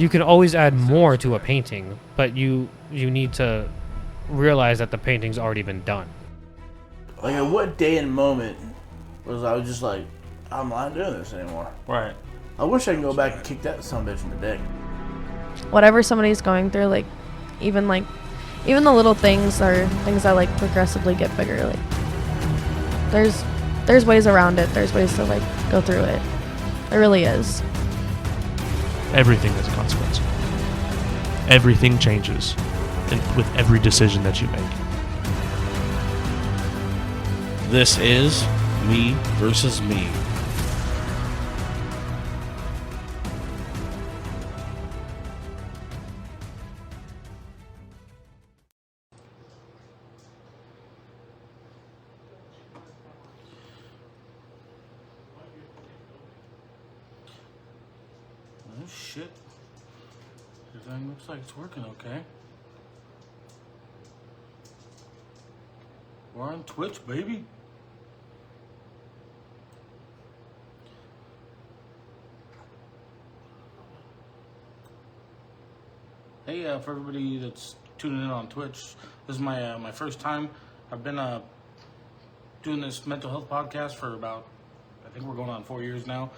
You can always add more to a painting, but you need to realize that the painting's already been done. Like, at what day and moment was I just like, I'm not doing this anymore? Right. I wish I could go back and kick that son of a bitch in the dick. Whatever somebody's going through, like even the little things are things that like progressively get bigger. Like there's ways around it. There's ways to like go through it. There really is. Everything has a consequence. Everything changes with every decision that you make. This is Me Versus Me. Oh shit. Everything looks like it's working okay. We're on Twitch, baby. Hey, for everybody that's tuning in on Twitch, this is my first time. I've been doing this mental health podcast for about, I think we're going on 4 years now.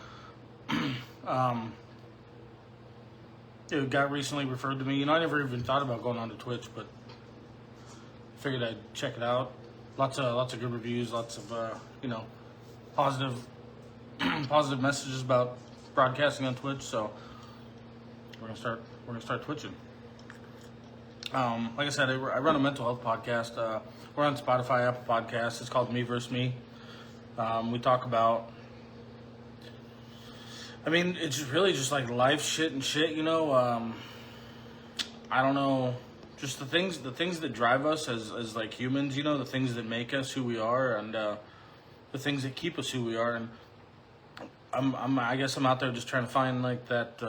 It got recently referred to me. You know, I never even thought about going on to Twitch, but figured I'd check it out. Lots of good reviews, lots of positive positive messages about broadcasting on Twitch. So we're gonna start twitching. Like I said, I run a mental health podcast. We're on Spotify, Apple Podcasts. It's called Me Versus Me. We talk about, I mean, it's really just like life shit and shit, you know. I don't know, just the things that drive us as like humans, you know, the things that make us who we are, and the things that keep us who we are. And I guess I'm out there just trying to find like that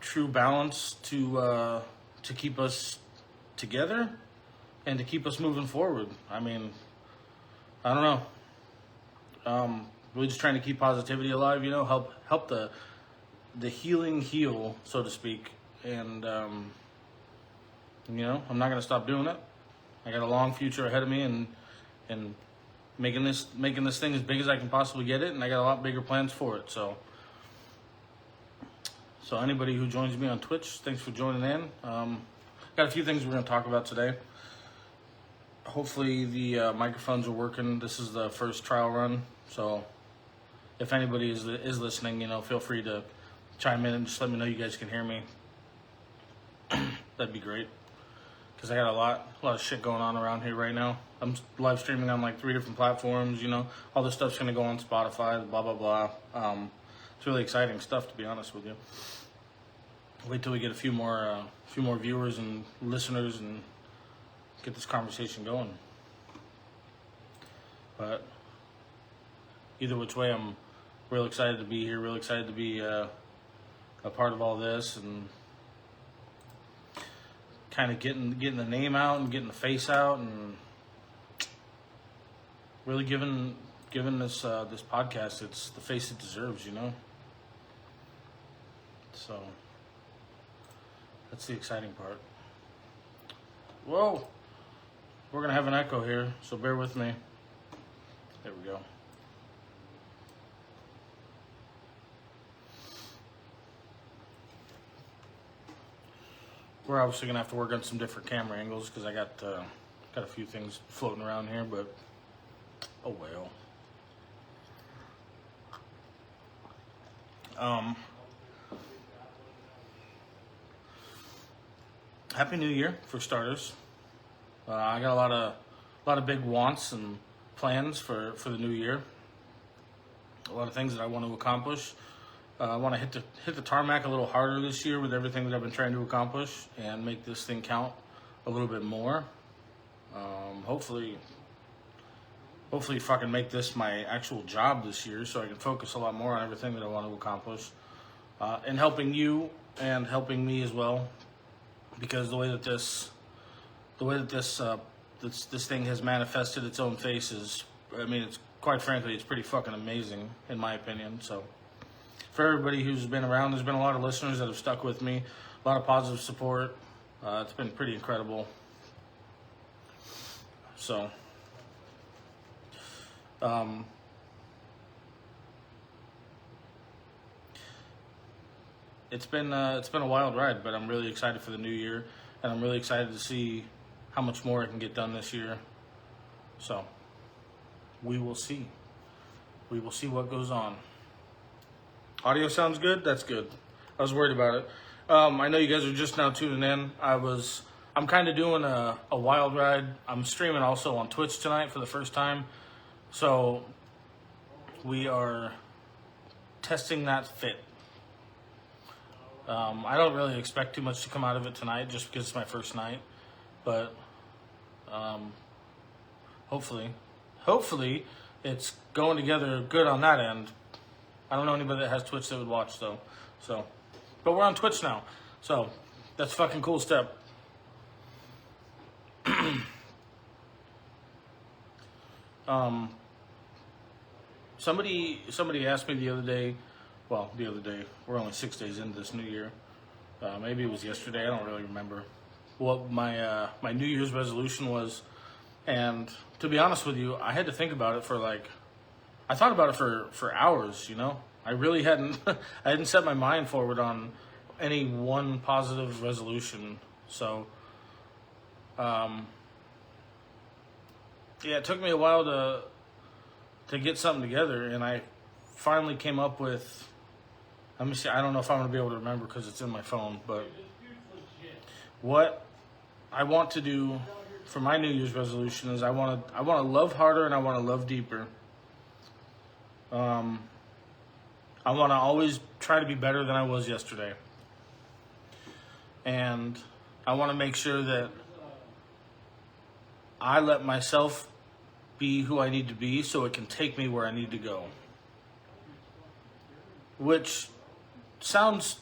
true balance to keep us together and to keep us moving forward. I mean, I don't know. Really just trying to keep positivity alive, you know, help the healing heal, so to speak. And you know, I'm not gonna stop doing it. I got a long future ahead of me, and making this thing as big as I can possibly get it, and I got a lot bigger plans for it. So anybody who joins me on Twitch, thanks for joining in. Got a few things we're gonna talk about today. Hopefully the microphones are working. This is the first trial run, so if anybody is listening, you know, feel free to chime in and just let me know you guys can hear me. That'd be great, because I got a lot of shit going on around here right now. I'm live streaming on like 3 different platforms, you know. All this stuff's gonna go on Spotify, blah blah blah. It's really exciting stuff, to be honest with you. Wait till we get a few more viewers and listeners and get this conversation going. But either which way, I'm real excited to be here, real excited to be a part of all this, and kind of getting the name out and getting the face out, and really giving this podcast it's the face it deserves, you know. So that's the exciting part. Whoa, we're gonna have an echo here, so bear with me. There we go. We're obviously gonna have to work on some different camera angles, because I got a few things floating around here, but oh well. Happy New Year for starters. I got a lot of big wants and plans for the new year. A lot of things that I want to accomplish. I want to hit the tarmac a little harder this year with everything that I've been trying to accomplish, and make this thing count a little bit more. Hopefully fucking make this my actual job this year, so I can focus a lot more on everything that I want to accomplish, and helping you and helping me as well, because the way that this thing has manifested its own face is, I mean, it's quite frankly, it's pretty fucking amazing in my opinion. So for everybody who's been around. There's been a lot of listeners that have stuck with me, a lot of positive support. It's been pretty incredible. So, it's been a wild ride, but I'm really excited for the new year, and I'm really excited to see how much more I can get done this year. So, we will see. We will see what goes on. Audio sounds good? That's good. I was worried about it. I know you guys are just now tuning in. I'm kind of doing a wild ride. I'm streaming also on Twitch tonight for the first time. So we are testing that fit. I don't really expect too much to come out of it tonight just because it's my first night. But hopefully it's going together good on that end. I don't know anybody that has Twitch that would watch though. So, but we're on Twitch now. So that's a fucking cool step. Somebody asked me the other day, we're only 6 days into this new year. Maybe it was yesterday, I don't really remember what my New Year's resolution was. And to be honest with you, I had to think about it I thought about it for hours, you know? I really hadn't set my mind forward on any one positive resolution. So, yeah, it took me a while to get something together, and I finally came up with, let me see, I don't know if I'm going to be able to remember because it's in my phone, but what I want to do for my New Year's resolution is I want to love harder and I want to love deeper. I want to always try to be better than I was yesterday. And I want to make sure that I let myself be who I need to be so it can take me where I need to go. Which sounds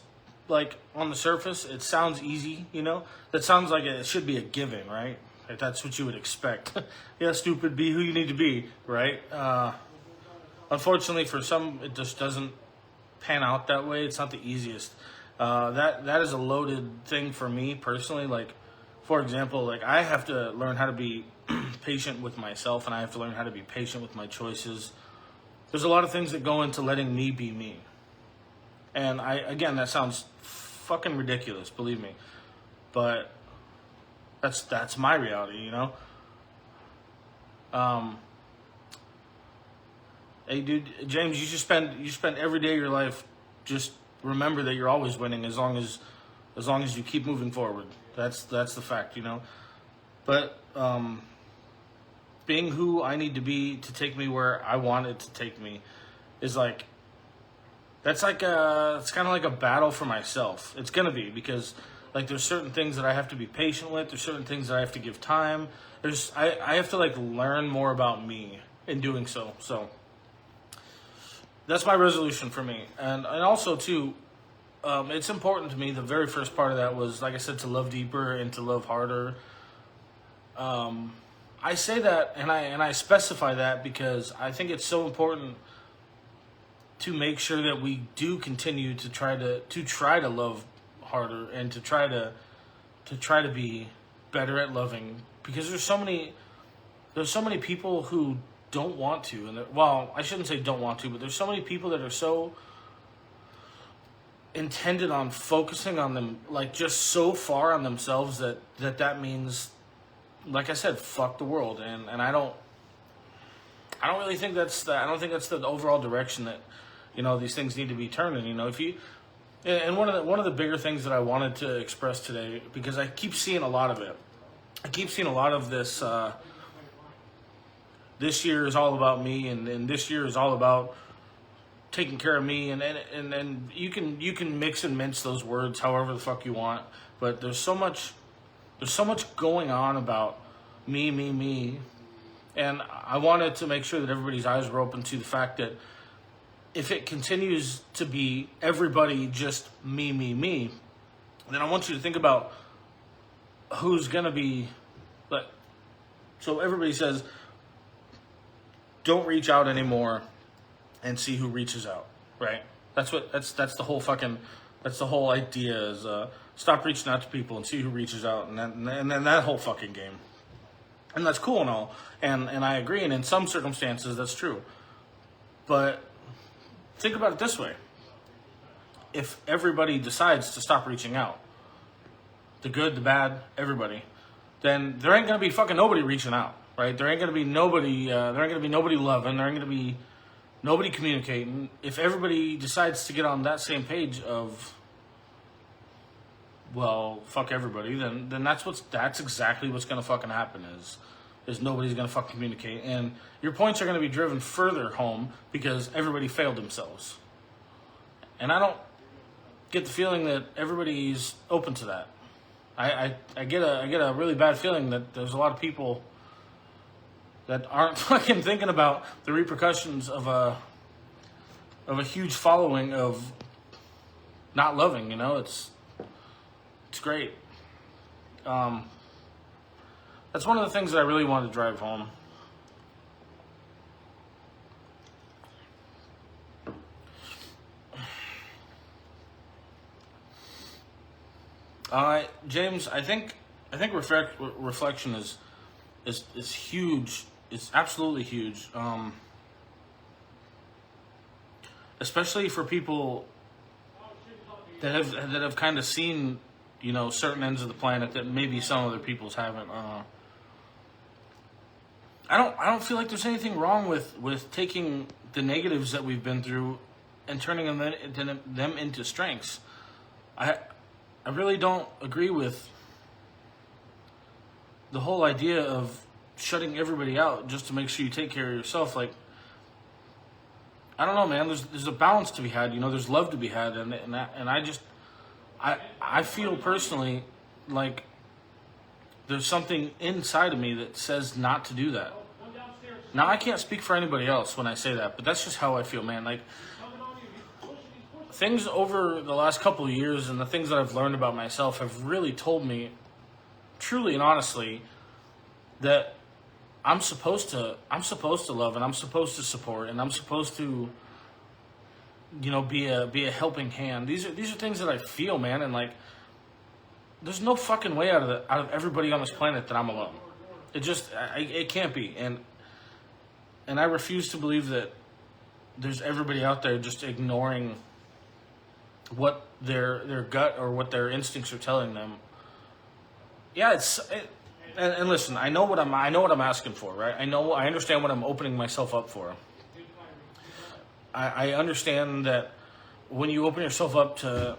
like, on the surface, it sounds easy, you know? That sounds like it should be a given, right? Like that's what you would expect. Yeah, stupid, be who you need to be, right? Unfortunately, for some, it just doesn't pan out that way. It's not the easiest. That is a loaded thing for me personally. Like, for example, like I have to learn how to be patient with myself, and I have to learn how to be patient with my choices. There's a lot of things that go into letting me be me. And that sounds fucking ridiculous, believe me. But that's my reality, you know? Hey, dude, James, you spend every day of your life just remember that you're always winning as long as you keep moving forward. That's the fact, you know. But being who I need to be to take me where I want it to take me is like it's kind of like a battle for myself. It's gonna be because like there's certain things that I have to be patient with. There's certain things that I have to give time. I have to like learn more about me in doing so. So that's my resolution for me. And also, too, it's important to me. The very first part of that was, like I said, to love deeper and to love harder. I say that and I specify that because I think it's so important to make sure that we do continue to try to love harder and to try to be better at loving, because there's so many people who don't want to, and well, I shouldn't say don't want to, but there's so many people that are so intended on focusing on them, like just so far on themselves that means, like I said, fuck the world, and I don't really think that's the overall direction that, you know, these things need to be turning. You know, and one of the bigger things that I wanted to express today, because I keep seeing a lot of it. I keep seeing a lot of this. This year is all about me, and this year is all about taking care of me, and you can mix and mince those words however the fuck you want, but there's so much going on about me, and I wanted to make sure that everybody's eyes were open to the fact that if it continues to be everybody just me, then I want you to think about who's gonna be, like, so everybody says, don't reach out anymore and see who reaches out, right? That's the whole idea is stop reaching out to people and see who reaches out, and then that whole fucking game. And that's cool and all, and I agree, and in some circumstances that's true. But think about it this way. If everybody decides to stop reaching out, the good, the bad, everybody, then there ain't gonna be fucking nobody reaching out, right? There ain't gonna be nobody loving, there ain't gonna be nobody communicating. If everybody decides to get on that same page of, well, fuck everybody, then that's exactly what's gonna fucking happen is nobody's gonna fucking communicate, and your points are gonna be driven further home because everybody failed themselves. And I don't get the feeling that everybody's open to that. I get a really bad feeling that there's a lot of people that aren't fucking thinking about the repercussions of a huge following of not loving, you know. It's great. That's one of the things that I really wanted to drive home. James, I think reflection is huge. It's absolutely huge. Especially for people that have kind of seen, you know, certain ends of the planet that maybe some other people's haven't. I don't feel like there's anything wrong with taking the negatives that we've been through and turning them into strengths. I really don't agree with the whole idea of shutting everybody out just to make sure you take care of yourself. Like, I don't know, man. There's a balance to be had. You know, there's love to be had, and I feel personally like there's something inside of me that says not to do that. Now, I can't speak for anybody else when I say that, but that's just how I feel, man. Like, things over the last couple of years and the things that I've learned about myself have really told me, truly and honestly, that I'm supposed to love, and I'm supposed to support, and I'm supposed to, you know, be a helping hand. These are things that I feel, man, and like, there's no fucking way out of everybody on this planet that I'm alone. It can't be, and I refuse to believe that there's everybody out there just ignoring what their gut or what their instincts are telling them. Yeah, and listen, I know what I'm asking for, right? I understand what I'm opening myself up for. I understand that when you open yourself up to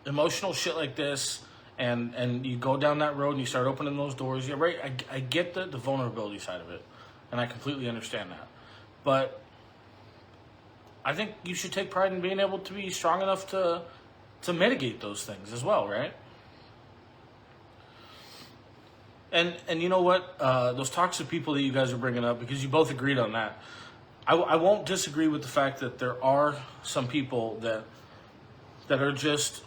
emotional shit like this, and you go down that road and you start opening those doors, yeah, right. I get the vulnerability side of it, and I completely understand that. But I think you should take pride in being able to be strong enough to mitigate those things as well, right? And you know what? Those toxic people that you guys are bringing up, because you both agreed on that, I won't disagree with the fact that there are some people that are just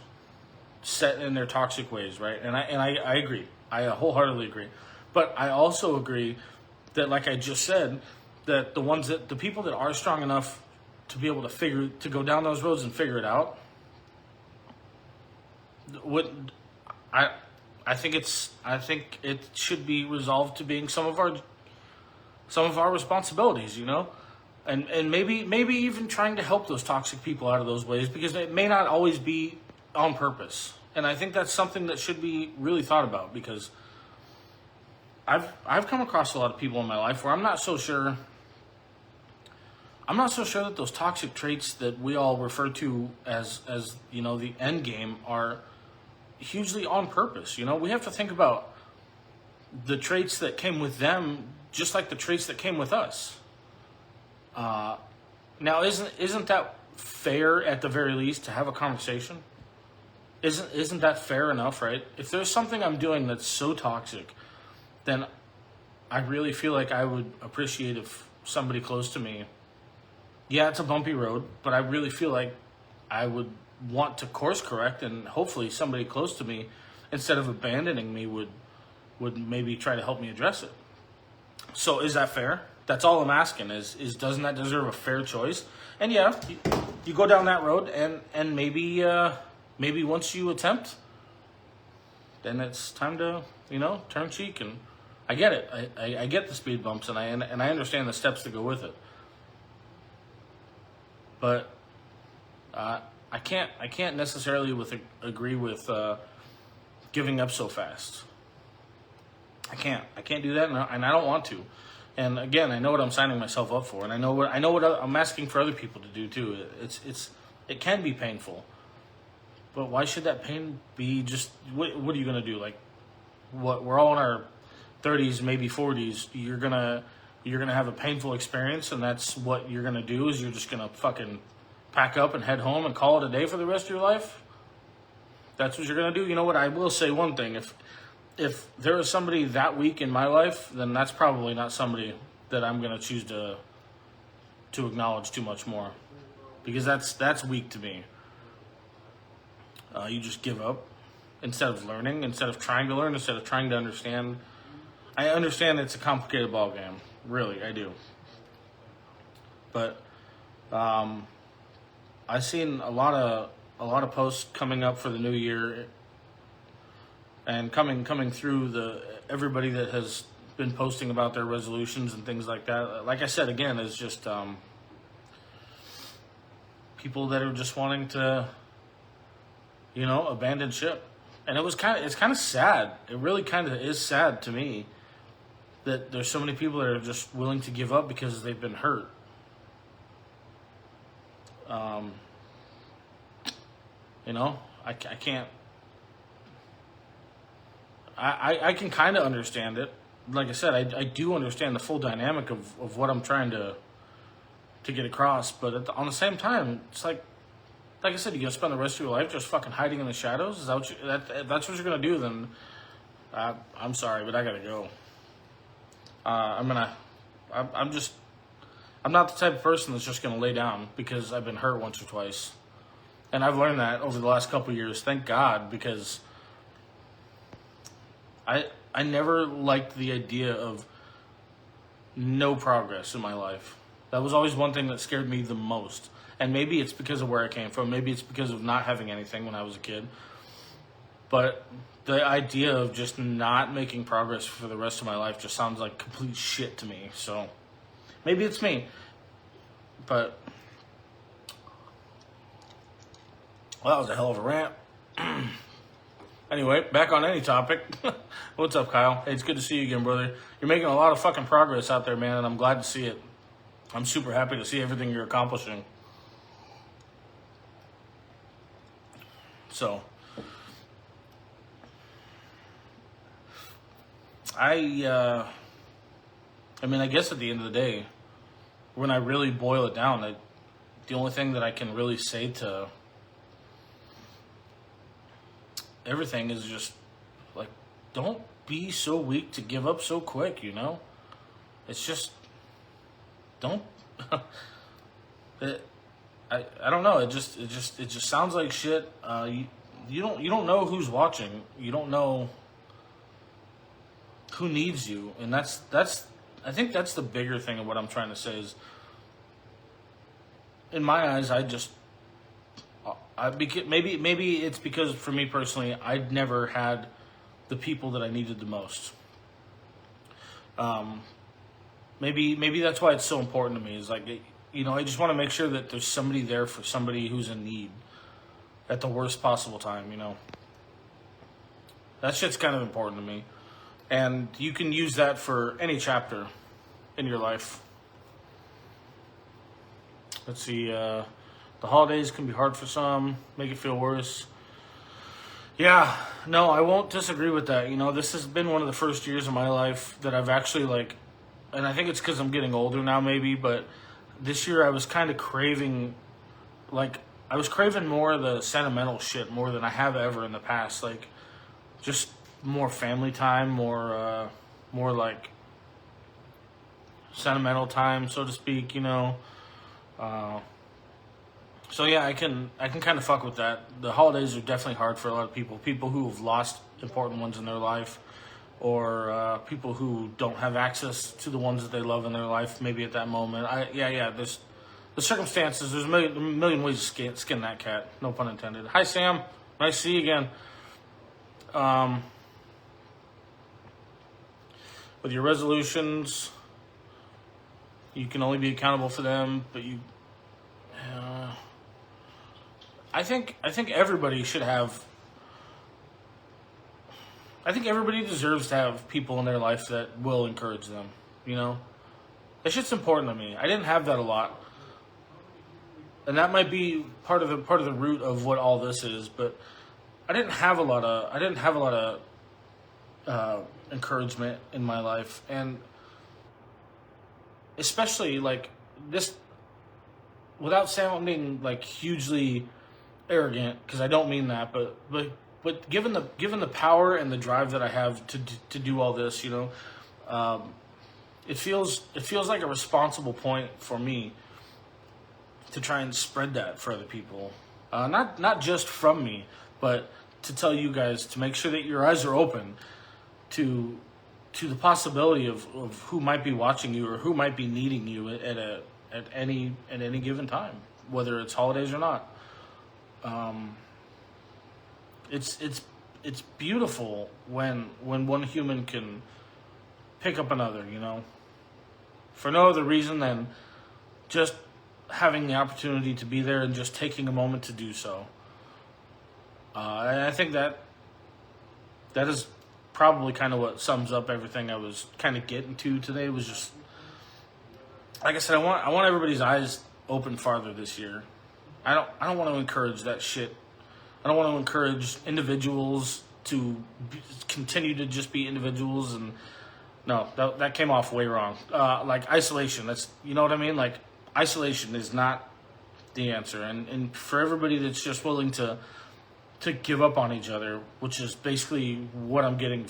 set in their toxic ways, right? And I agree. I wholeheartedly agree. But I also agree that, like I just said, that the people that are strong enough to be able to go down those roads and figure it out, I think it should be resolved to being some of our responsibilities, you know, and maybe even trying to help those toxic people out of those ways, because it may not always be on purpose. And I think that's something that should be really thought about, because I've come across a lot of people in my life where I'm not so sure that those toxic traits that we all refer to as you know, the end game are hugely on purpose. You know, we have to think about the traits that came with them just like the traits that came with us. Now, isn't that fair at the very least to have a conversation? Isn't that fair enough, right? If there's something I'm doing that's so toxic, then I really feel like I would appreciate if somebody close to me, yeah, it's a bumpy road, but I really feel like I would want to course correct, and hopefully somebody close to me, instead of abandoning me, would maybe try to help me address it. So is that fair? That's all I'm asking is doesn't that deserve a fair choice? And yeah, you go down that road, and maybe once you attempt, then it's time to turn cheek. And I get it. I get the speed bumps, and I understand the steps that go with it. But I can't necessarily agree with giving up so fast. I can't do that, and I don't want to. And again, I know what I'm signing myself up for, and I know what I'm asking for other people to do too. It can be painful, but why should that pain be just? What are you gonna do? Like, what? We're all in our 30s, maybe 40s. You're gonna have a painful experience, and that's what you're gonna do. Is you're just gonna fucking pack up and head home and call it a day for the rest of your life? That's what you're gonna do. You know what? I will say one thing. If there is somebody that weak in my life, then that's probably not somebody that I'm gonna choose to acknowledge too much more, because that's weak to me. You just give up instead of learning, instead of trying to learn, instead of trying to understand. I understand it's a complicated ball game, really, I do. But I've seen a lot of posts coming up for the new year. And coming through everybody that has been posting about their resolutions and things like that. Like I said again, is just people that are just wanting to, abandon ship. And it's kind of sad. It really kind of is sad to me that there's so many people that are just willing to give up because they've been hurt. I can't. I can kind of understand it. Like I said, I do understand the full dynamic of what I'm trying to get across. But on the same time, it's like I said, you're going to spend the rest of your life just fucking hiding in the shadows? Is that what if that's what you're going to do, then I'm sorry, but I got to go. I'm not the type of person that's just going to lay down because I've been hurt once or twice. And I've learned that over the last couple of years, thank God, because I never liked the idea of no progress in my life. That was always one thing that scared me the most. And maybe it's because of where I came from. Maybe it's because of not having anything when I was a kid. But the idea of just not making progress for the rest of my life just sounds like complete shit to me. So maybe it's me. But, well, that was a hell of a rant. Anyway, back on any topic. What's up, Kyle? Hey, it's good to see you again, brother. You're making a lot of fucking progress out there, man, and I'm glad to see it. I'm super happy to see everything you're accomplishing. So, I guess at the end of the day, when I really boil it down, the only thing that I can really say to everything is just, like, don't be so weak to give up so quick, It's just, don't, I don't know, it just sounds like shit. You don't know who's watching. You don't know who needs you. And that's I think that's the bigger thing of what I'm trying to say is, in my eyes, maybe it's because for me personally, I'd never had the people that I needed the most. Maybe that's why it's so important to me. Is like, I just want to make sure that there's somebody there for somebody who's in need at the worst possible time. That shit's kind of important to me, and you can use that for any chapter in your life. Let's see. The holidays can be hard for some, make it feel worse. Yeah, no, I won't disagree with that. This has been one of the first years of my life that I've actually, and I think it's because I'm getting older now maybe, but this year I was kind of craving, I was craving more of the sentimental shit more than I have ever in the past. Just more family time, more sentimental time, so to speak, So yeah, I can kind of fuck with that. The holidays are definitely hard for a lot of people who have lost important ones in their life. or people who don't have access to the ones that they love in their life, maybe at that moment. There's the circumstances. There's a million ways to skin that cat. No pun intended. Hi, Sam. Nice to see you again. With your resolutions, you can only be accountable for them, but I think everybody should have. I think everybody deserves to have people in their life that will encourage them. You know, that shit's important to me. I didn't have that a lot, and that might be part of the root of what all this is. But I didn't have a lot of encouragement in my life, and especially like this. Without sounding like hugely arrogant, because I don't mean that, but given the power and the drive that I have to do all this, you know, it feels like a responsible point for me to try and spread that for other people, not just from me, but to tell you guys to make sure that your eyes are open to the possibility of who might be watching you or who might be needing you at any given time, whether it's holidays or not. It's beautiful when one human can pick up another, you know, for no other reason than just having the opportunity to be there and just taking a moment to do so. And I think that is probably kind of what sums up everything I was kind of getting to today. Was just, like I said, I want everybody's eyes open farther this year. I don't want to encourage that shit. I don't want to encourage individuals to continue to just be individuals. And no, that came off way wrong. Like isolation, that's, you know what I mean? Like isolation is not the answer. And for everybody that's just willing to give up on each other, which is basically what I'm getting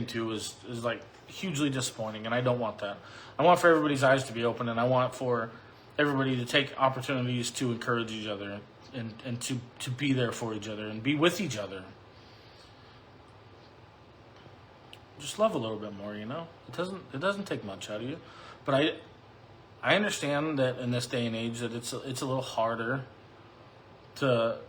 to, is like hugely disappointing, and I don't want that. I want for everybody's eyes to be open, and I want for everybody to take opportunities to encourage each other and to be there for each other and be with each other. Just love a little bit more, you know? It doesn't take much out of you. But I understand that in this day and age that it's a little harder to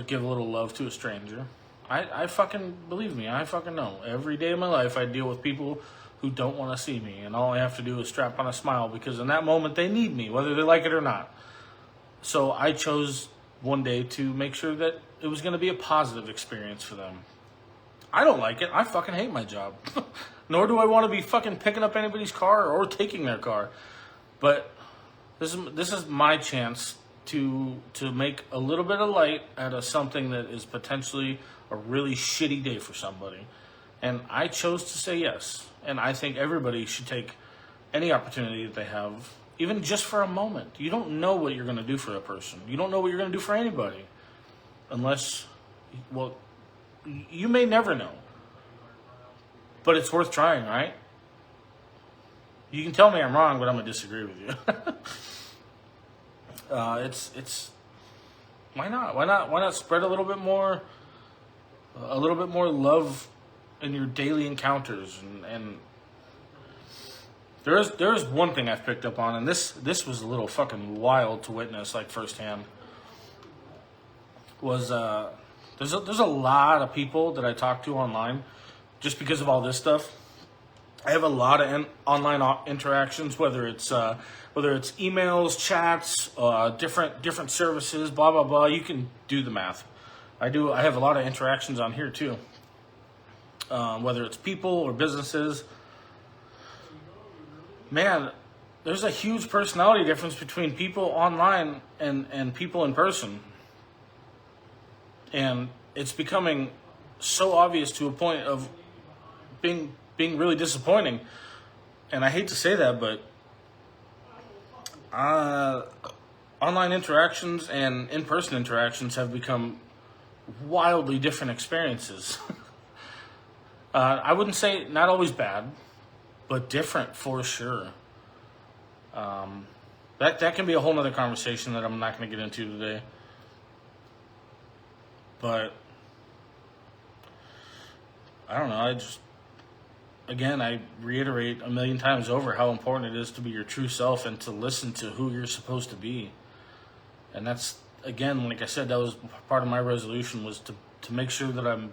give a little love to a stranger. I fucking, believe me, I fucking know. Every day of my life I deal with people who don't want to see me, and all I have to do is strap on a smile, because in that moment they need me, whether they like it or not. So I chose one day to make sure that it was going to be a positive experience for them. I don't like it. I fucking hate my job. Nor do I want to be fucking picking up anybody's car or taking their car. But this is my chance to make a little bit of light out of something that is potentially a really shitty day for somebody. And I chose to say yes. And I think everybody should take any opportunity that they have, even just for a moment. You don't know what you're going to do for a person. You don't know what you're going to do for anybody. Unless, well, you may never know. But it's worth trying, right? You can tell me I'm wrong, but I'm going to disagree with you. It's why not? Why not spread a little bit more love in your daily encounters, and there's one thing I've picked up on, and this was a little fucking wild to witness, like firsthand. Was there's a lot of people that I talk to online, just because of all this stuff. I have a lot of online interactions, whether it's emails, chats, different services, blah blah blah. You can do the math. I have a lot of interactions on here too. Whether it's people or businesses. Man, there's a huge personality difference between people online and people in person. And it's becoming so obvious to a point of being really disappointing. And I hate to say that, but online interactions and in-person interactions have become wildly different experiences. I wouldn't say not always bad, but different for sure. That can be a whole nother conversation that I'm not going to get into today. But I don't know. again, I reiterate a million times over how important it is to be your true self and to listen to who you're supposed to be. And that's, again, like I said, that was part of my resolution, was to make sure that I'm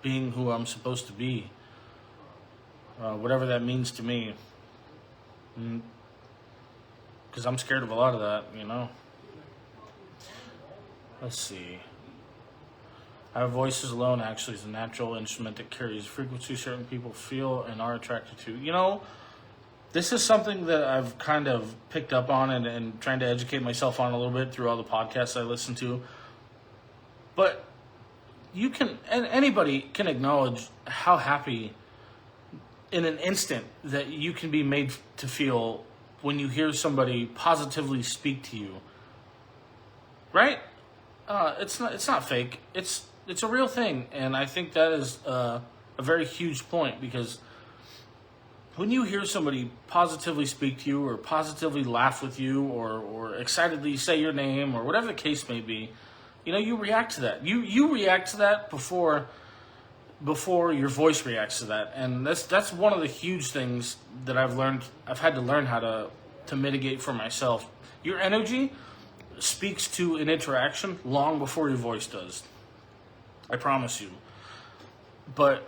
being who I'm supposed to be. Whatever that means to me. Because I'm scared of a lot of that, you know. Let's see. Our voices alone actually is a natural instrument that carries frequency certain people feel and are attracted to. You know, this is something that I've kind of picked up on and trying to educate myself on a little bit through all the podcasts I listen to. But you can, and anybody can acknowledge how happy in an instant that you can be made to feel when you hear somebody positively speak to you. Right? It's not fake. It's a real thing, and I think that is a very huge point, because when you hear somebody positively speak to you or positively laugh with you or excitedly say your name or whatever the case may be, you know, you react to that. You react to that before your voice reacts to that, and that's one of the huge things that I've had to learn how to mitigate for myself. Your energy speaks to an interaction long before your voice does. I promise you. But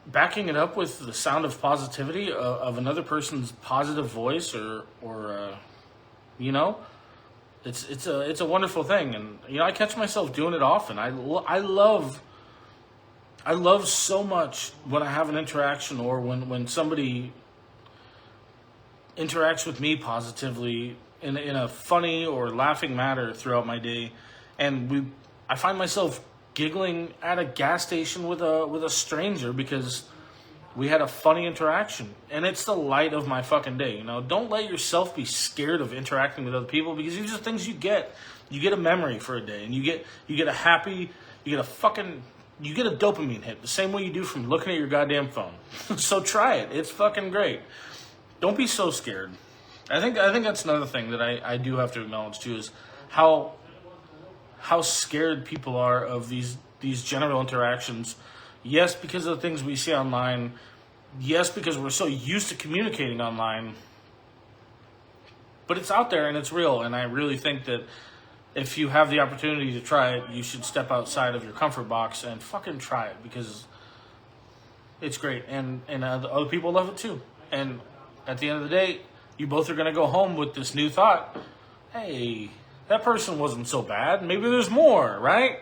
backing it up with the sound of positivity of another person's positive voice or you know, it's a wonderful thing. And you know, I catch myself doing it often. I love so much when I have an interaction, or when somebody interacts with me positively in a funny or laughing manner throughout my day, and I find myself giggling at a gas station with a stranger because we had a funny interaction, and it's the light of my fucking day. You know, don't let yourself be scared of interacting with other people, because these are things you get a memory for a day, and you get a dopamine hit the same way you do from looking at your goddamn phone. So try it. It's fucking great. Don't be so scared. I think that's another thing that I do have to acknowledge too, is how scared people are of these general interactions. Yes, because of the things we see online. Yes, because we're so used to communicating online. But it's out there and it's real, and I really think that if you have the opportunity to try it, you should step outside of your comfort box and fucking try it, because it's great, and other people love it too. And at the end of the day, you both are going to go home with this new thought: hey, that person wasn't so bad. Maybe there's more, right?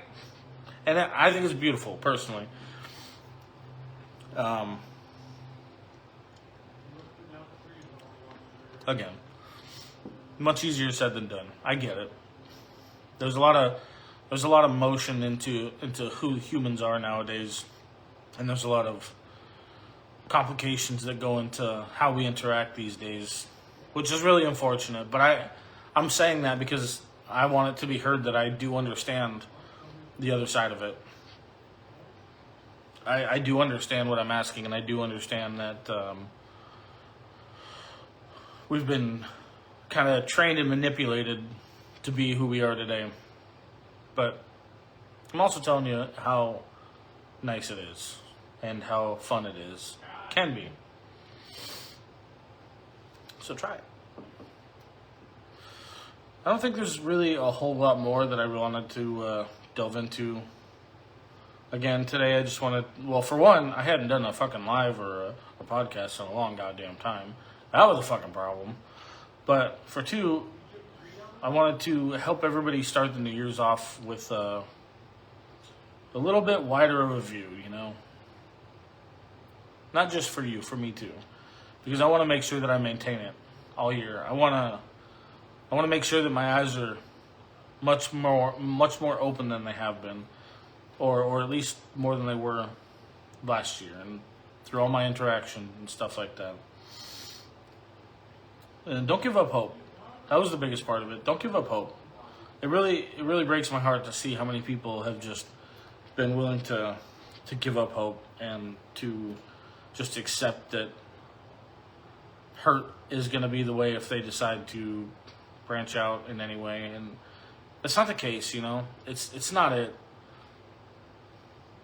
And I think it's beautiful, personally. Again, much easier said than done. I get it. There's a lot of motion into who humans are nowadays, and there's a lot of complications that go into how we interact these days, which is really unfortunate. But I'm saying that because I want it to be heard that I do understand the other side of it. I do understand what I'm asking, and I do understand that we've been kind of trained and manipulated to be who we are today. But I'm also telling you how nice it is and how fun it is. Can be. So try it. I don't think there's really a whole lot more that I wanted to delve into. Again, today I just wanted, well, for one, I hadn't done a fucking live or a podcast in a long goddamn time. That was a fucking problem. But for two, I wanted to help everybody start the New Year's off with a little bit wider of a view, you know? Not just for you, for me too. Because I want to make sure that I maintain it all year. I want to make sure that my eyes are much more open than they have been, or at least more than they were last year, and through all my interaction and stuff like that. And don't give up hope. That was the biggest part of it. Don't give up hope. It really breaks my heart to see how many people have just been willing to give up hope and to just accept that hurt is going to be the way if they decide to branch out in any way. And that's not the case, you know. It's not it.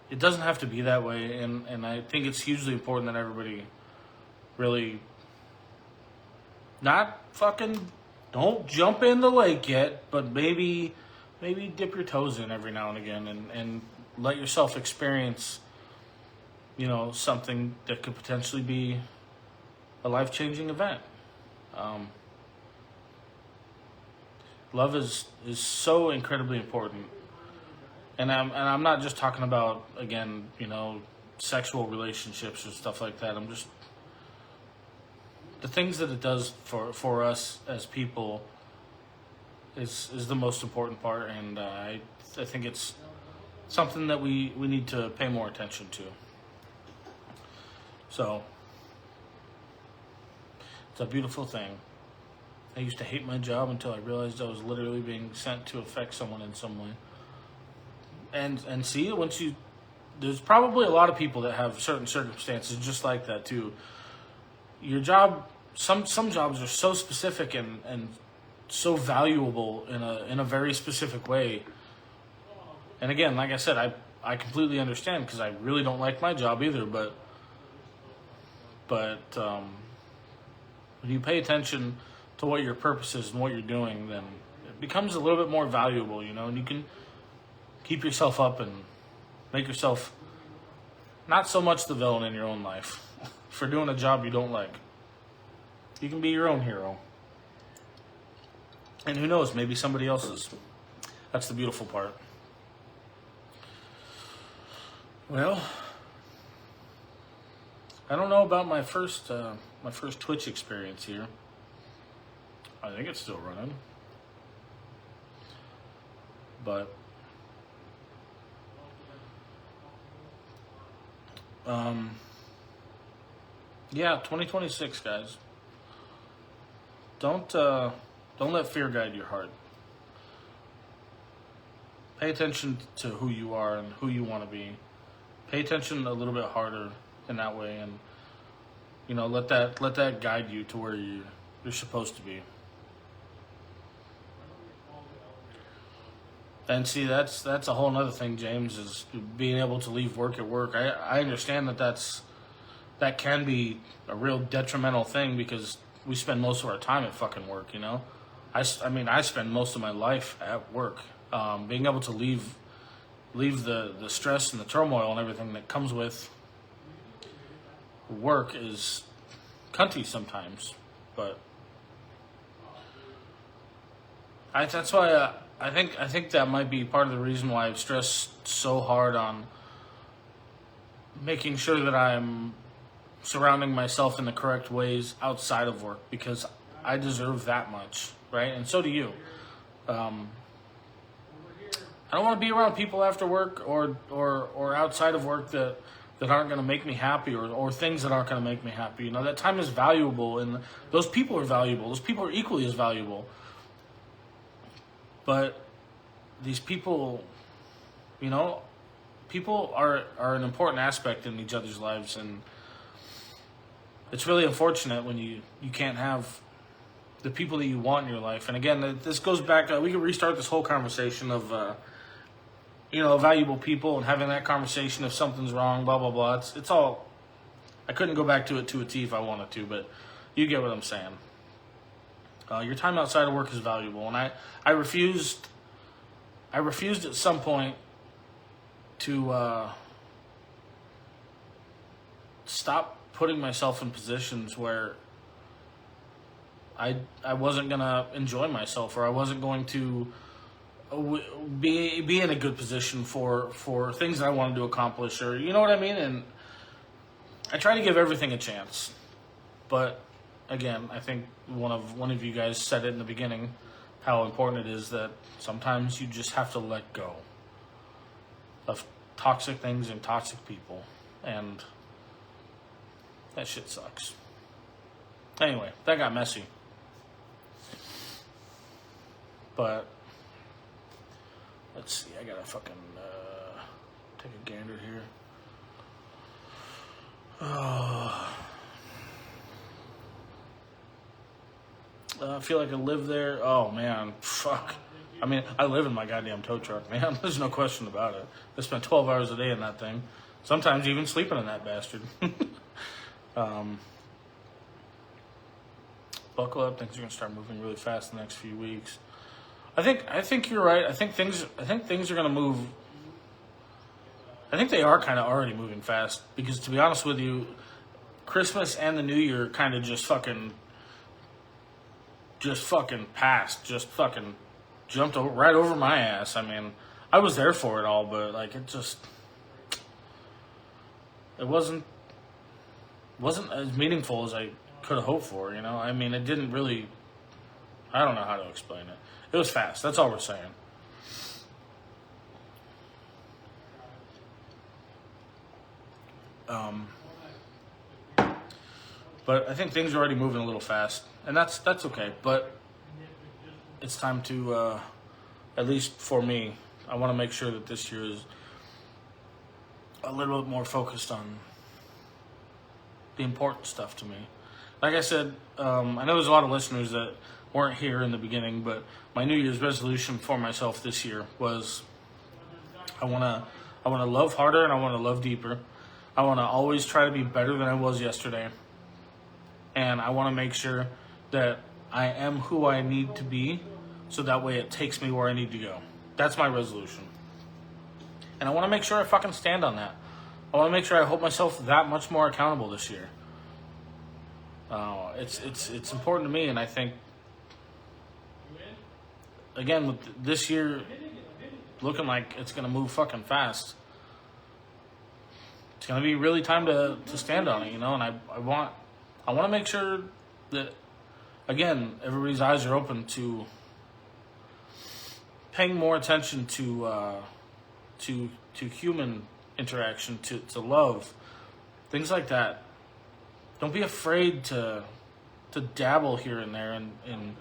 It doesn't have to be that way, and I think it's hugely important that everybody really not fucking, don't jump in the lake yet, but maybe dip your toes in every now and again and let yourself experience, you know, something that could potentially be a life-changing event. Love is so incredibly important. And I'm not just talking about, again, you know, sexual relationships or stuff like that. I'm just, the things that it does for us as people is the most important part, and I think it's something that we need to pay more attention to. So it's a beautiful thing. I used to hate my job until I realized I was literally being sent to affect someone in some way. And see, there's probably a lot of people that have certain circumstances just like that too. Your job, some jobs are so specific and so valuable in a very specific way. And again, like I said, I completely understand, because I really don't like my job either. But when you pay attention to what your purpose is and what you're doing, then it becomes a little bit more valuable, you know, and you can keep yourself up and make yourself not so much the villain in your own life for doing a job you don't like. You can be your own hero. And who knows, maybe somebody else's. That's the beautiful part. Well, I don't know about my first Twitch experience here. I think it's still running. But yeah, 2026, guys. Don't let fear guide your heart. Pay attention to who you are and who you want to be. Pay attention a little bit harder in that way, and you know, let that guide you to where you're supposed to be. And see, that's a whole other thing, James, is being able to leave work at work. I understand that can be a real detrimental thing, because we spend most of our time at fucking work, you know? I spend most of my life at work. Being able to leave the stress and the turmoil and everything that comes with work is cunty sometimes. But that's why I think that might be part of the reason why I've stressed so hard on making sure that I'm surrounding myself in the correct ways outside of work, because I deserve that much, right? And so do you. I don't want to be around people after work or outside of work that aren't going to make me happy, or things that aren't going to make me happy. You know, that time is valuable, and those people are valuable. Those people are equally as valuable. But these people, you know, people are an important aspect in each other's lives, and it's really unfortunate when you can't have the people that you want in your life. And again, this goes back, we could restart this whole conversation of, you know, valuable people and having that conversation if something's wrong, blah, blah, blah. It's all, I couldn't go back to it to a T if I wanted to, but you get what I'm saying. Your time outside of work is valuable, and I refused at some point to stop putting myself in positions where I wasn't gonna enjoy myself, or I wasn't going to be in a good position for things that I wanted to accomplish, or you know what I mean. And I try to give everything a chance, but again, I think one of you guys said it in the beginning, how important it is that sometimes you just have to let go of toxic things and toxic people, and that shit sucks. Anyway, that got messy. But let's see, I gotta fucking take a gander here. I feel like I live there. Oh man, fuck. I mean, I live in my goddamn tow truck, man. There's no question about it. I spend 12 hours a day in that thing. Sometimes even sleeping in that bastard. buckle up. Things are gonna start moving really fast in the next few weeks. I think you're right. I think things are gonna move. I think they are kind of already moving fast because, to be honest with you, Christmas and the New Year kind of just fucking passed. Just fucking jumped right over my ass. I mean, I was there for it all, but like it wasn't as meaningful as I could have hoped for. You know, I mean, it didn't really. I don't know how to explain it. It was fast. That's all we're saying. But I think things are already moving a little fast, and that's okay. But it's time to, at least for me, I want to make sure that this year is a little bit more focused on the important stuff to me. Like I said, I know there's a lot of listeners that weren't here in the beginning, but my New Year's resolution for myself this year was I want to love harder and I want to love deeper. I want to always try to be better than I was yesterday. And I want to make sure that I am who I need to be so that way it takes me where I need to go. That's my resolution. And I want to make sure I fucking stand on that. I want to make sure I hold myself that much more accountable this year. It's important to me, and I think, again, with this year looking like it's going to move fucking fast, it's going to be really time to stand on it, you know, and I want to make sure that, again, everybody's eyes are open to paying more attention to human interaction, to love, things like that. Don't be afraid to dabble here and there in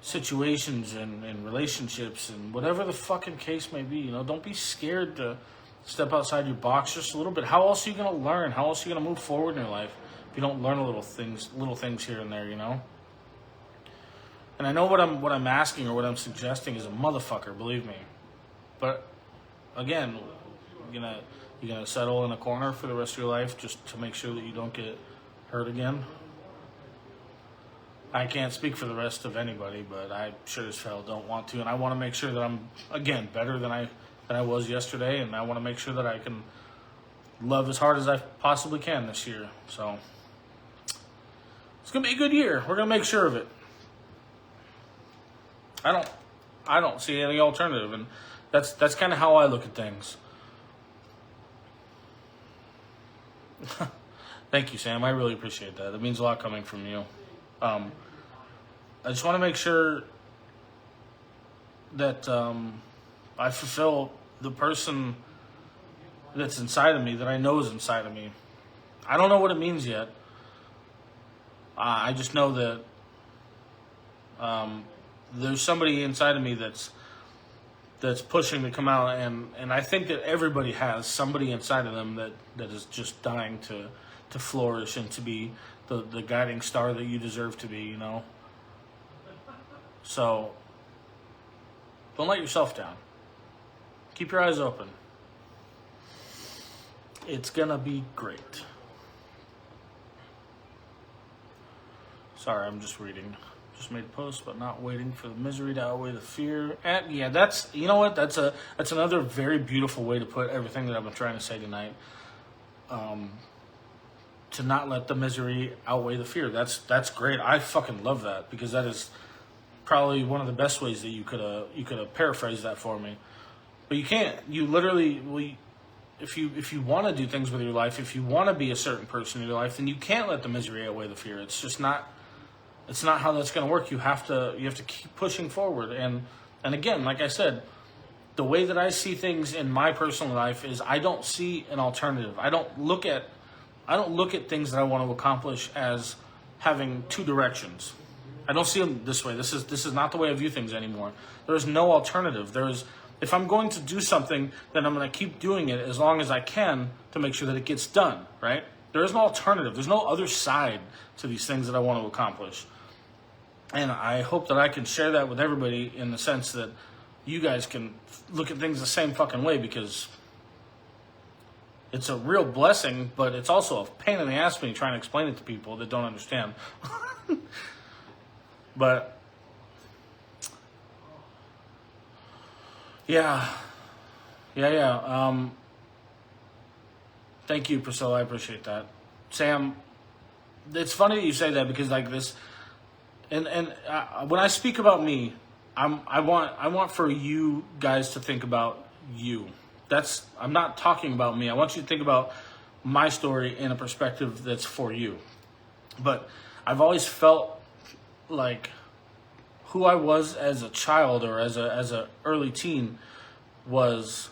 situations and relationships and whatever the fucking case may be. You know, don't be scared to step outside your box just a little bit. How else are you gonna learn? How else are you gonna move forward in your life if you don't learn little things here and there? You know. And I know what I'm asking or what I'm suggesting is a motherfucker, believe me. But again, you're gonna settle in a corner for the rest of your life just to make sure that you don't get hurt again. I can't speak for the rest of anybody, but I sure as hell don't want to, and I want to make sure that I'm, again, better than I was yesterday, and I want to make sure that I can love as hard as I possibly can this year. So it's gonna be a good year. We're gonna make sure of it. I don't see any alternative, and that's kind of how I look at things. Thank you, Sam. I really appreciate that. It means a lot coming from you. I just want to make sure that I fulfill the person that's inside of me, that I know is inside of me. I don't know what it means yet. I just know that there's somebody inside of me that's pushing to come out, and I think that everybody has somebody inside of them that is just dying to flourish and to be the guiding star that you deserve to be, you know? So, don't let yourself down. Keep your eyes open. It's gonna be great. Sorry, I'm just reading. Just made a post, but not waiting for the misery to outweigh the fear. And yeah, that's, you know what? That's another very beautiful way to put everything that I've been trying to say tonight. To not let the misery outweigh the fear. That's great. I fucking love that, because that is probably one of the best ways that you could have paraphrased that for me. But you can't. You literally, if you want to do things with your life, if you want to be a certain person in your life, then you can't let the misery outweigh the fear. It's just not. It's not how that's going to work. You have to keep pushing forward. And again, like I said, the way that I see things in my personal life is I don't see an alternative. I don't look at things that I want to accomplish as having two directions. I don't see them this way. This is not the way I view things anymore. There is no alternative. If I'm going to do something, then I'm going to keep doing it as long as I can to make sure that it gets done, right? There is no alternative. There's no other side to these things that I want to accomplish. And I hope that I can share that with everybody in the sense that you guys can look at things the same fucking way, because it's a real blessing, but it's also a pain in the ass when you try and explain it to people that don't understand. But yeah. Thank you, Priscilla. I appreciate that. Sam, it's funny that you say that because like this, and when I speak about me, I want for you guys to think about you. I'm not talking about me. I want you to think about my story in a perspective that's for you. But I've always felt like who I was as a child or as a early teen was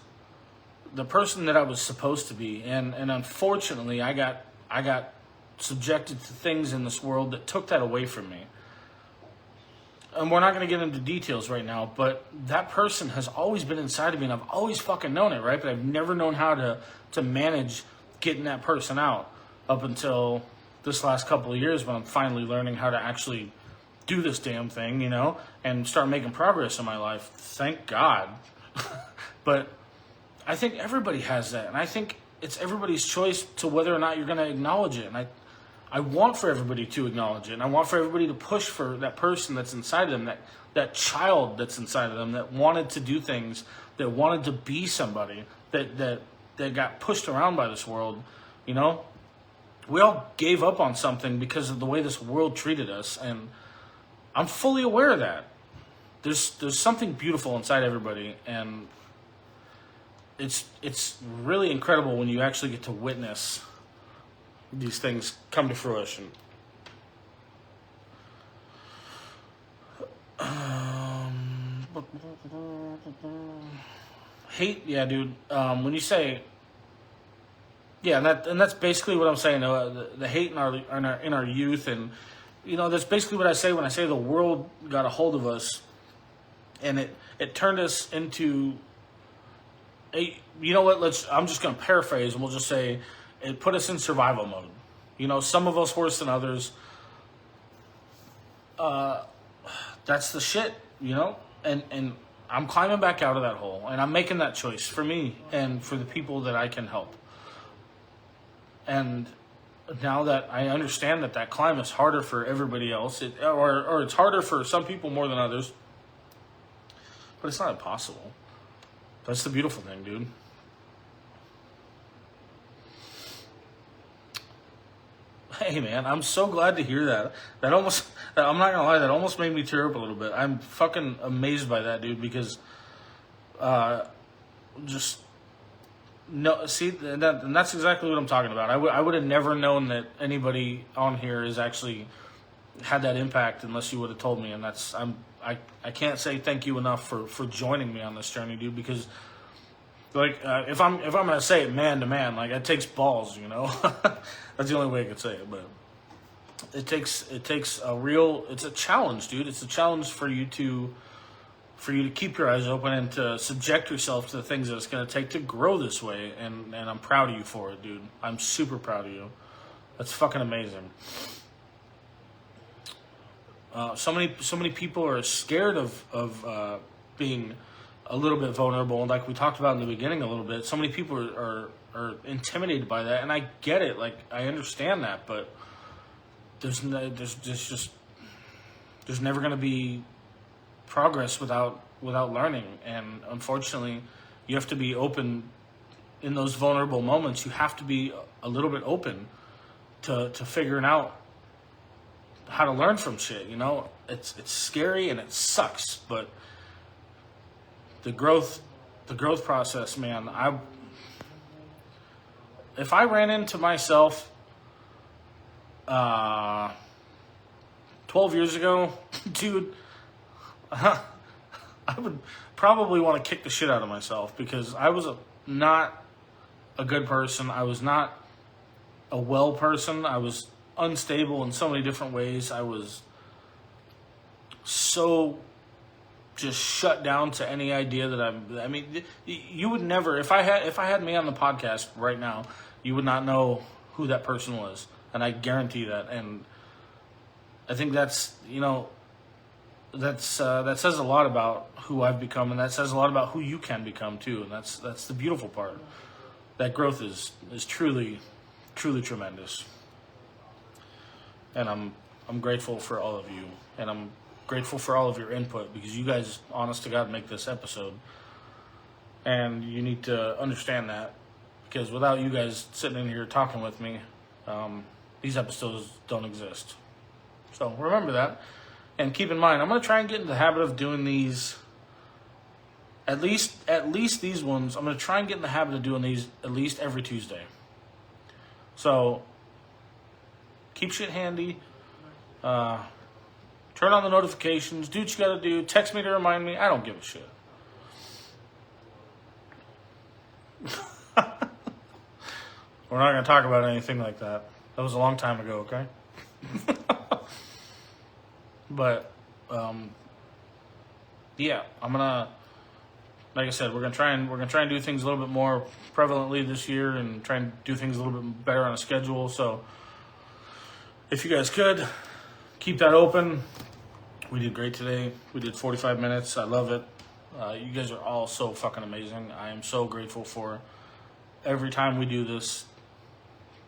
the person that I was supposed to be, and unfortunately I got subjected to things in this world that took that away from me. And we're not going to get into details right now, but that person has always been inside of me, and I've always fucking known it, right? But I've never known how to manage getting that person out up until this last couple of years when I'm finally learning how to actually do this damn thing, you know, and start making progress in my life. Thank God. But I think everybody has that, and I think it's everybody's choice to whether or not you're going to acknowledge it. And I want for everybody to acknowledge it, and I want for everybody to push for that person that's inside of them, that child that's inside of them that wanted to do things, that wanted to be somebody, that got pushed around by this world, you know? We all gave up on something because of the way this world treated us, and I'm fully aware of that. There's something beautiful inside everybody, and it's really incredible when you actually get to witness these things come to fruition. Hate, yeah, dude. When you say, yeah, and that's basically what I'm saying. The hate in our youth, and you know, that's basically what I say when I say the world got a hold of us, and it turned us into a. You know what? I'm just gonna paraphrase, and we'll just say it put us in survival mode. You know, some of us worse than others. That's the shit, you know? And I'm climbing back out of that hole, and I'm making that choice for me and for the people that I can help. And now that I understand that climb is harder for everybody else, or it's harder for some people more than others, but it's not impossible. That's the beautiful thing, dude. Hey man, I'm so glad to hear that. I'm not gonna lie, that almost made me tear up a little bit. I'm fucking amazed by that, dude, because, just, no, see, and that's exactly what I'm talking about. I would have never known that anybody on here has actually had that impact unless you would have told me, and I can't say thank you enough for joining me on this journey, dude, because, like, if I'm gonna say it man to man, like, it takes balls, you know. That's the only way I could say it, but it takes it's a challenge, dude. It's a challenge for you to keep your eyes open and to subject yourself to the things that it's gonna take to grow this way, and I'm proud of you for it, dude. I'm super proud of you. That's fucking amazing. So many people are scared of being a little bit vulnerable, and like we talked about in the beginning a little bit, so many people are intimidated by that, and I get it. Like, I understand that, but there's never going to be progress without learning, and unfortunately, you have to be open in those vulnerable moments. You have to be a little bit open to figuring out how to learn from shit. You know, it's scary and it sucks, but the growth process, man. If I ran into myself 12 years ago, dude, I would probably want to kick the shit out of myself, because I was not a good person. I was not a well person. I was unstable in so many different ways. I was so just shut down to any idea that I mean, you would never, if I had me on the podcast right now, you would not know who that person was, and I guarantee that. And I think that's, you know, that says a lot about who I've become, and that says a lot about who you can become too. And that's the beautiful part. That growth is truly tremendous. And I'm grateful for all of you, and grateful for all of your input because you guys, honest to God, make this episode. And you need to understand that because without you guys sitting in here talking with me, these episodes don't exist. So remember that. And keep in mind, I'm going to try and get into the habit of doing these, at least these ones, I'm going to try and get in the habit of doing these at least every Tuesday. So keep shit handy. Turn on the notifications. Do what you got to do. Text me to remind me. I don't give a shit. We're not going to talk about anything like that. That was a long time ago, okay? But, yeah, I'm gonna, like I said, we're gonna try and do things a little bit more prevalently this year, and try and do things a little bit better on a schedule. So, if you guys could keep that open, we did great today. We did 45 minutes. I love it. You guys are all so fucking amazing. I am so grateful for every time we do this.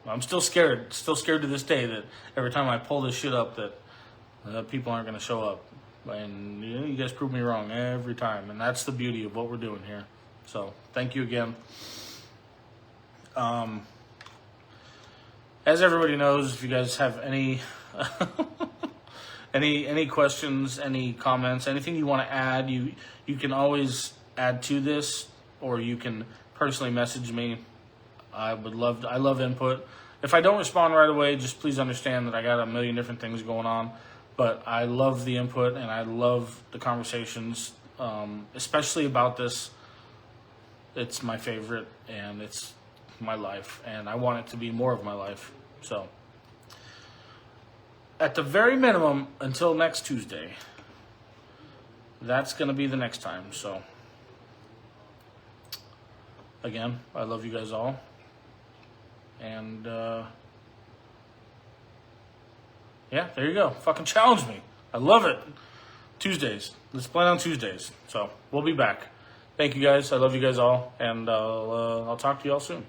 I'm still scared to this day that every time I pull this shit up that people aren't going to show up. And you guys prove me wrong every time. And that's the beauty of what we're doing here. So, thank you again. As everybody knows, if you guys have any any questions, any comments, anything you want to add, you can always add to this, or you can personally message me. I love input. If I don't respond right away, just please understand that I got a million different things going on. But I love the input and I love the conversations, especially about this. It's my favorite and it's my life, and I want it to be more of my life. So, at the very minimum, until next Tuesday, that's going to be the next time. So, again, I love you guys all. And, yeah, there you go. Fucking challenge me. I love it. Tuesdays. Let's plan on Tuesdays. So, we'll be back. Thank you guys. I love you guys all. And I'll talk to you all soon.